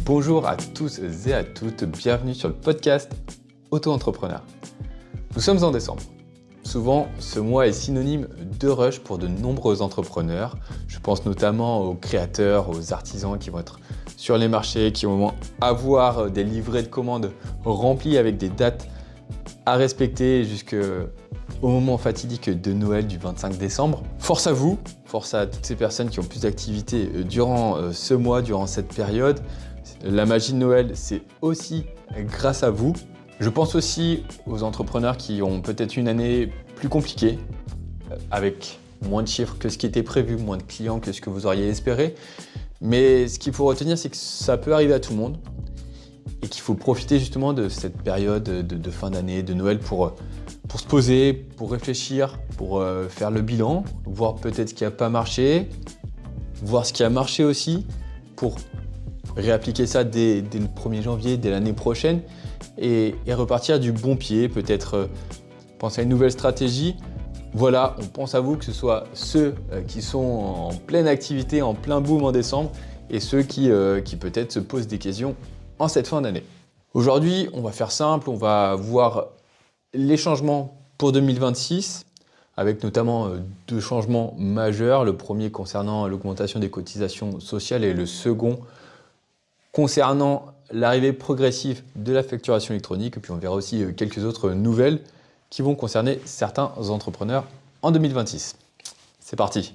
Bonjour à tous et à toutes, bienvenue sur le podcast Auto-entrepreneur. Nous sommes en décembre. Souvent, ce mois est synonyme de rush pour de nombreux entrepreneurs. Je pense notamment aux créateurs, aux artisans qui vont être sur les marchés, qui vont avoir des livrets de commandes remplis avec des dates à respecter jusqu'au moment fatidique de Noël du 25 décembre. Force à vous, force à toutes ces personnes qui ont plus d'activités durant ce mois, durant cette période. La magie de Noël, c'est aussi grâce à vous. Je pense aussi aux entrepreneurs qui ont peut-être une année plus compliquée, avec moins de chiffres que ce qui était prévu, moins de clients que ce que vous auriez espéré. Mais ce qu'il faut retenir, c'est que ça peut arriver à tout le monde et qu'il faut profiter justement de cette période de fin d'année, de Noël pour se poser, pour réfléchir, pour faire le bilan, voir peut-être ce qui n'a pas marché, voir ce qui a marché aussi, pour réappliquer ça dès le 1er janvier, dès l'année prochaine, et repartir du bon pied, peut-être penser à une nouvelle stratégie. Voilà, on pense à vous, que ce soit ceux qui sont en pleine activité, en plein boom en décembre, et ceux qui peut-être se posent des questions en cette fin d'année. Aujourd'hui, on va faire simple, on va voir les changements pour 2026, avec notamment deux changements majeurs. Le premier concernant l'augmentation des cotisations sociales et le second concernant l'arrivée progressive de la facturation électronique. Et puis on verra aussi quelques autres nouvelles qui vont concerner certains entrepreneurs en 2026. C'est parti!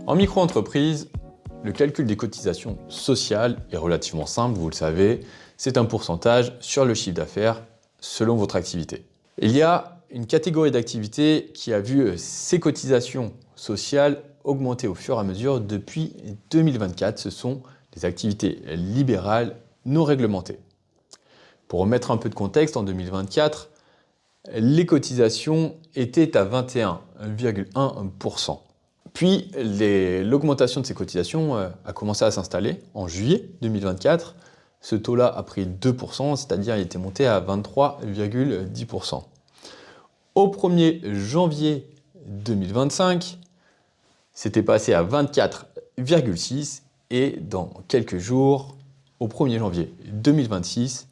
En micro-entreprise, le calcul des cotisations sociales est relativement simple, vous le savez. C'est un pourcentage sur le chiffre d'affaires selon votre activité. Il y a une catégorie d'activités qui a vu ses cotisations sociales augmenter au fur et à mesure depuis 2024. Ce sont les activités libérales non réglementées. Pour remettre un peu de contexte, en 2024, les cotisations étaient à 21,1%. Puis l'augmentation de ces cotisations a commencé à s'installer en juillet 2024. Ce taux-là a pris 2%, c'est-à-dire il était monté à 23,10%. Au 1er janvier 2025, c'était passé à 24,6% et dans quelques jours, au 1er janvier 2026,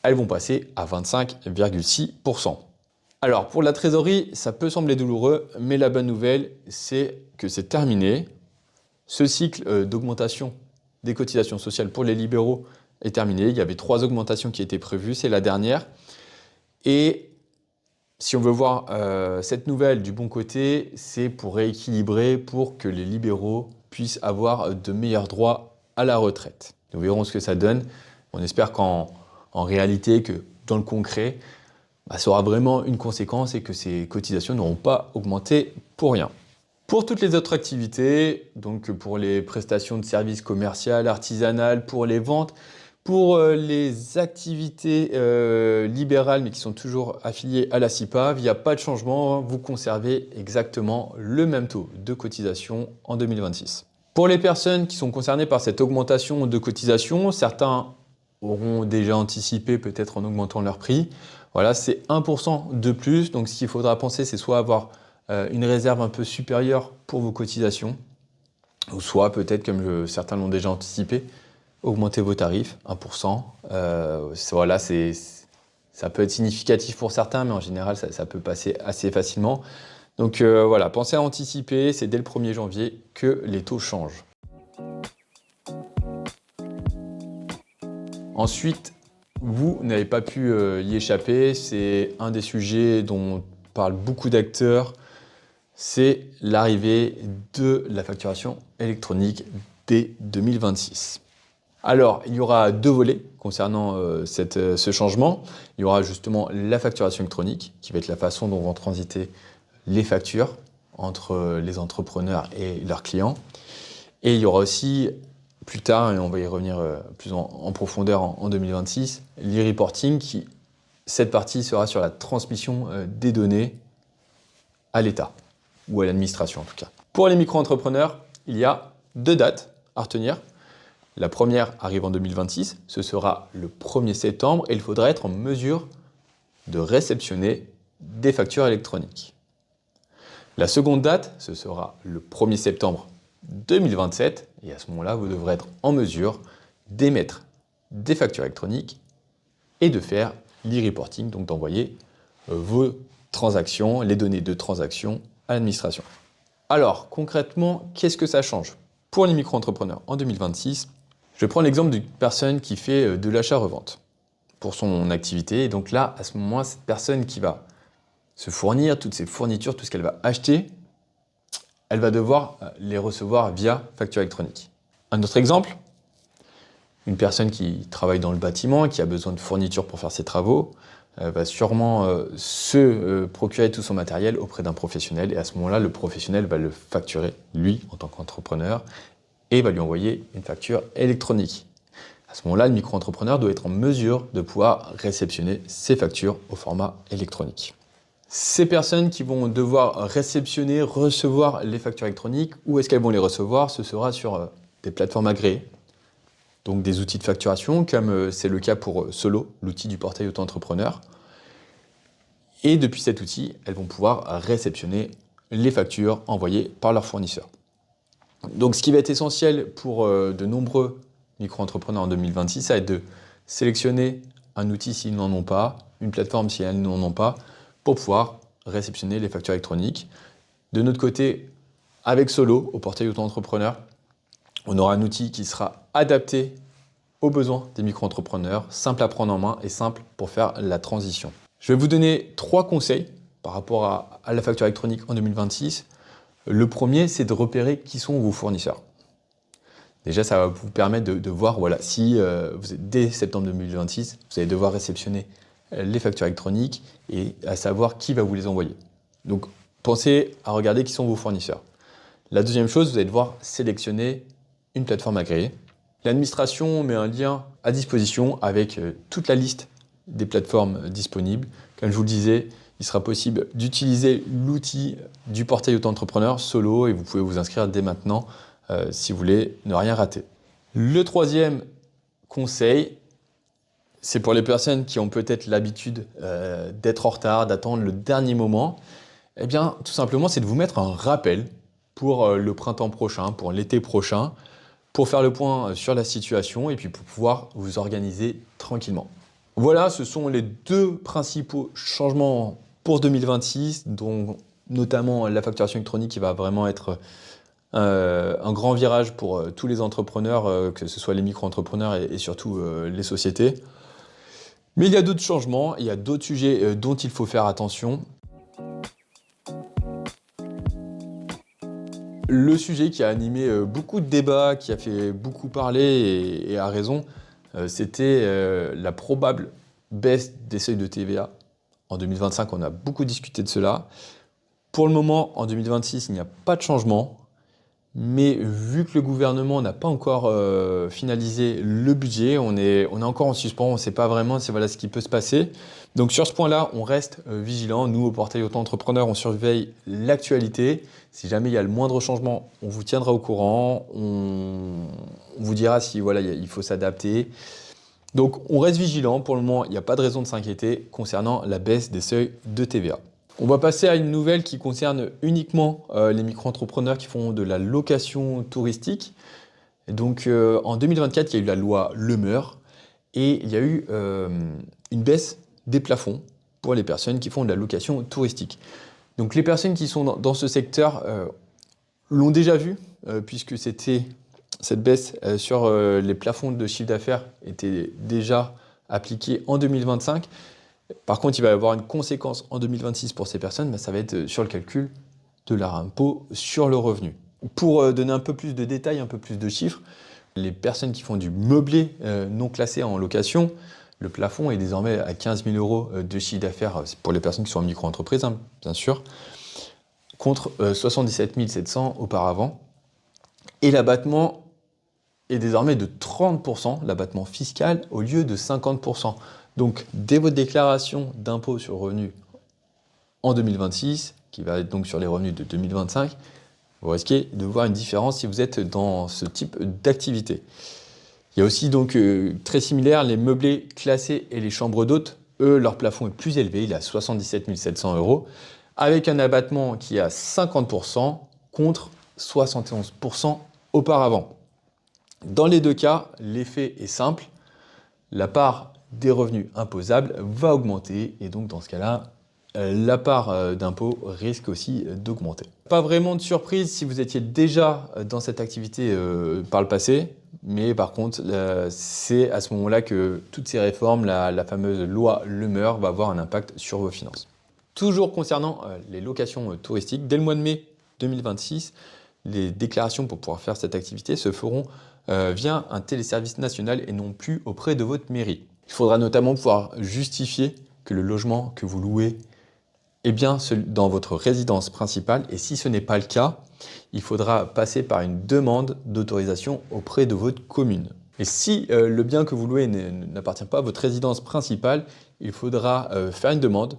elles vont passer à 25,6%. Alors pour la trésorerie, ça peut sembler douloureux, mais la bonne nouvelle, c'est que c'est terminé. Ce cycle d'augmentation des cotisations sociales pour les libéraux est terminé. Il y avait 3 augmentations qui étaient prévues, c'est la dernière. Et si on veut voir cette nouvelle du bon côté, c'est pour rééquilibrer, pour que les libéraux puissent avoir de meilleurs droits à la retraite. Nous verrons ce que ça donne. On espère qu'en réalité, que dans le concret, ça aura vraiment une conséquence et que ces cotisations n'auront pas augmenté pour rien. Pour toutes les autres activités, donc pour les prestations de services commerciaux, artisanales, pour les ventes, pour les activités libérales mais qui sont toujours affiliées à la CIPAV, il n'y a pas de changement, vous conservez exactement le même taux de cotisation en 2026. Pour les personnes qui sont concernées par cette augmentation de cotisation, certains auront déjà anticipé peut-être en augmentant leur prix. Voilà, c'est 1% de plus, donc ce qu'il faudra penser, c'est soit avoir une réserve un peu supérieure pour vos cotisations, ou soit peut-être, comme certains l'ont déjà anticipé, augmenter vos tarifs, 1%. Voilà, ça peut être significatif pour certains, mais en général, ça peut passer assez facilement. Donc voilà, pensez à anticiper, c'est dès le 1er janvier que les taux changent. Ensuite, vous n'avez pas pu y échapper, c'est un des sujets dont parlent beaucoup d'acteurs, c'est l'arrivée de la facturation électronique dès 2026. Alors, il y aura 2 volets concernant ce changement. Il y aura justement la facturation électronique, qui va être la façon dont vont transiter les factures entre les entrepreneurs et leurs clients. Et il y aura aussi, plus tard, et on va y revenir plus en profondeur en 2026, l'e-reporting, cette partie sera sur la transmission des données à l'État, ou à l'administration en tout cas. Pour les micro-entrepreneurs, il y a 2 dates à retenir. La première arrive en 2026, ce sera le 1er septembre et il faudra être en mesure de réceptionner des factures électroniques. La seconde date, ce sera le 1er septembre 2027. Et à ce moment-là, vous devrez être en mesure d'émettre des factures électroniques et de faire l'e-reporting, donc d'envoyer vos transactions, les données de transactions à l'administration. Alors, concrètement, qu'est-ce que ça change? Pour les micro-entrepreneurs en 2026, je prends l'exemple d'une personne qui fait de l'achat-revente pour son activité. Et donc là, à ce moment-là, cette personne qui va se fournir, toutes ses fournitures, tout ce qu'elle va acheter, elle va devoir les recevoir via facture électronique. Un autre exemple, une personne qui travaille dans le bâtiment, qui a besoin de fournitures pour faire ses travaux, va sûrement se procurer tout son matériel auprès d'un professionnel. Et à ce moment-là, le professionnel va le facturer, lui, en tant qu'entrepreneur, et va lui envoyer une facture électronique. À ce moment-là, le micro-entrepreneur doit être en mesure de pouvoir réceptionner ses factures au format électronique. Ces personnes qui vont devoir réceptionner, recevoir les factures électroniques, où est-ce qu'elles vont les recevoir? Ce sera sur des plateformes agréées, donc des outils de facturation, comme c'est le cas pour Solo, l'outil du portail auto-entrepreneur. Et depuis cet outil, elles vont pouvoir réceptionner les factures envoyées par leurs fournisseurs. Donc ce qui va être essentiel pour de nombreux micro-entrepreneurs en 2026, ça va être de sélectionner un outil s'ils n'en ont pas, une plateforme si elles n'en ont pas, pour pouvoir réceptionner les factures électroniques. De notre côté, avec Solo, au portail auto-entrepreneur, on aura un outil qui sera adapté aux besoins des micro-entrepreneurs, simple à prendre en main et simple pour faire la transition. Je vais vous donner 3 conseils par rapport à la facture électronique en 2026. Le premier, c'est de repérer qui sont vos fournisseurs. Déjà, ça va vous permettre de voir, voilà, si vous êtes dès septembre 2026, vous allez devoir réceptionner les factures électroniques et à savoir qui va vous les envoyer. Donc, pensez à regarder qui sont vos fournisseurs. La deuxième chose, vous allez devoir sélectionner une plateforme agréée. L'administration met un lien à disposition avec toute la liste des plateformes disponibles. Comme je vous le disais, il sera possible d'utiliser l'outil du portail auto-entrepreneur Solo et vous pouvez vous inscrire dès maintenant si vous voulez ne rien rater. Le troisième conseil, c'est pour les personnes qui ont peut-être l'habitude d'être en retard, d'attendre le dernier moment. Eh bien, tout simplement, c'est de vous mettre un rappel pour le printemps prochain, pour l'été prochain, pour faire le point sur la situation et puis pour pouvoir vous organiser tranquillement. Voilà, ce sont les 2 principaux changements pour 2026, dont notamment la facturation électronique qui va vraiment être un grand virage pour tous les entrepreneurs, que ce soit les micro-entrepreneurs et surtout les sociétés. Mais il y a d'autres changements, il y a d'autres sujets dont il faut faire attention. Le sujet qui a animé beaucoup de débats, qui a fait beaucoup parler et à raison, c'était la probable baisse des seuils de TVA. En 2025, on a beaucoup discuté de cela. Pour le moment, en 2026, il n'y a pas de changement. Mais vu que le gouvernement n'a pas encore finalisé le budget, on est encore en suspens, on ne sait pas vraiment voilà, ce qui peut se passer. Donc sur ce point-là, on reste vigilant. Nous, au portail auto-entrepreneur, on surveille l'actualité. Si jamais il y a le moindre changement, on vous tiendra au courant. On vous dira si voilà, il faut s'adapter. Donc on reste vigilant. Pour le moment, il n'y a pas de raison de s'inquiéter concernant la baisse des seuils de TVA. On va passer à une nouvelle qui concerne uniquement les micro-entrepreneurs qui font de la location touristique. Et donc en 2024, il y a eu la loi Le Meur et il y a eu une baisse des plafonds pour les personnes qui font de la location touristique. Donc les personnes qui sont dans ce secteur l'ont déjà vu puisque cette baisse sur les plafonds de chiffre d'affaires était déjà appliquée en 2025. Par contre, il va y avoir une conséquence en 2026 pour ces personnes, mais ça va être sur le calcul de leur impôt sur le revenu. Pour donner un peu plus de détails, un peu plus de chiffres, les personnes qui font du meublé non classé en location, le plafond est désormais à 15 000 euros de chiffre d'affaires pour les personnes qui sont en micro-entreprise, hein, bien sûr, contre 77 700 auparavant. Et l'abattement est désormais de 30%, l'abattement fiscal, au lieu de 50%. Donc, dès votre déclaration d'impôt sur le revenu en 2026, qui va être donc sur les revenus de 2025, vous risquez de voir une différence si vous êtes dans ce type d'activité. Il y a aussi donc très similaire, les meublés classés et les chambres d'hôtes. Eux, leur plafond est plus élevé, il est à 77 700 euros, avec un abattement qui est à 50% contre 71% auparavant. Dans les deux cas, l'effet est simple, la part des revenus imposables va augmenter et donc dans ce cas-là, la part d'impôt risque aussi d'augmenter. Pas vraiment de surprise si vous étiez déjà dans cette activité par le passé, mais par contre, c'est à ce moment-là que toutes ces réformes, la fameuse loi Le Meur, va avoir un impact sur vos finances. Toujours concernant les locations touristiques, dès le mois de mai 2026, les déclarations pour pouvoir faire cette activité se feront via un téléservice national et non plus auprès de votre mairie. Il faudra notamment pouvoir justifier que le logement que vous louez est bien dans votre résidence principale et si ce n'est pas le cas, il faudra passer par une demande d'autorisation auprès de votre commune. Et si le bien que vous louez n'appartient pas à votre résidence principale, il faudra faire une demande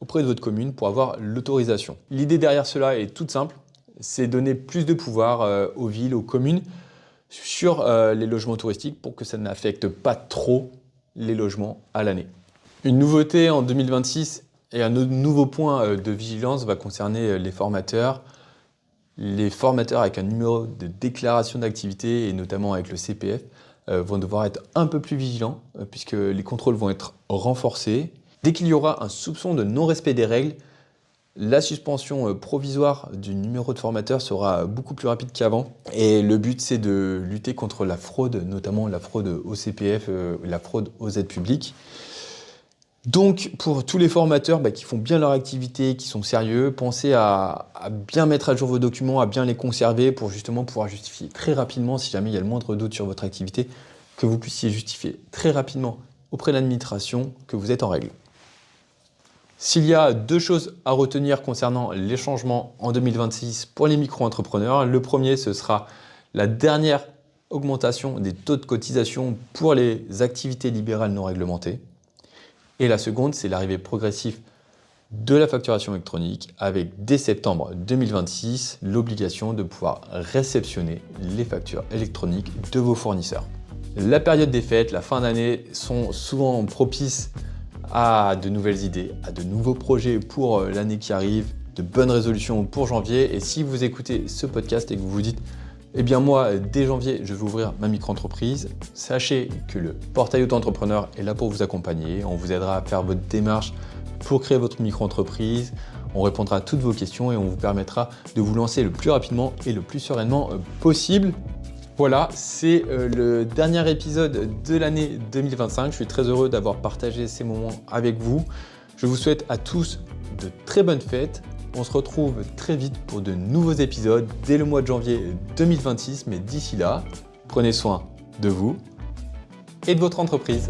auprès de votre commune pour avoir l'autorisation. L'idée derrière cela est toute simple, c'est donner plus de pouvoir aux villes, aux communes sur les logements touristiques pour que ça n'affecte pas trop les logements à l'année. Une nouveauté en 2026 et un nouveau point de vigilance va concerner les formateurs. Les formateurs avec un numéro de déclaration d'activité et notamment avec le CPF vont devoir être un peu plus vigilants puisque les contrôles vont être renforcés. Dès qu'il y aura un soupçon de non-respect des règles, la suspension provisoire du numéro de formateur sera beaucoup plus rapide qu'avant. Et le but, c'est de lutter contre la fraude, notamment la fraude au CPF, la fraude aux aides publiques. Donc, pour tous les formateurs qui font bien leur activité, qui sont sérieux, pensez à bien mettre à jour vos documents, à bien les conserver pour justement pouvoir justifier très rapidement, si jamais il y a le moindre doute sur votre activité, que vous puissiez justifier très rapidement auprès de l'administration que vous êtes en règle. S'il y a deux choses à retenir concernant les changements en 2026 pour les micro-entrepreneurs, le premier, ce sera la dernière augmentation des taux de cotisation pour les activités libérales non réglementées. Et la seconde, c'est l'arrivée progressive de la facturation électronique avec, dès septembre 2026, l'obligation de pouvoir réceptionner les factures électroniques de vos fournisseurs. La période des fêtes, la fin d'année sont souvent propices à de nouvelles idées, à de nouveaux projets pour l'année qui arrive, de bonnes résolutions pour janvier. Et si vous écoutez ce podcast et que vous vous dites eh bien moi, dès janvier, je vais ouvrir ma micro-entreprise, sachez que le portail auto-entrepreneur est là pour vous accompagner. On vous aidera à faire votre démarche pour créer votre micro-entreprise. On répondra à toutes vos questions et on vous permettra de vous lancer le plus rapidement et le plus sereinement possible. Voilà, c'est le dernier épisode de l'année 2025. Je suis très heureux d'avoir partagé ces moments avec vous. Je vous souhaite à tous de très bonnes fêtes. On se retrouve très vite pour de nouveaux épisodes dès le mois de janvier 2026. Mais d'ici là, prenez soin de vous et de votre entreprise.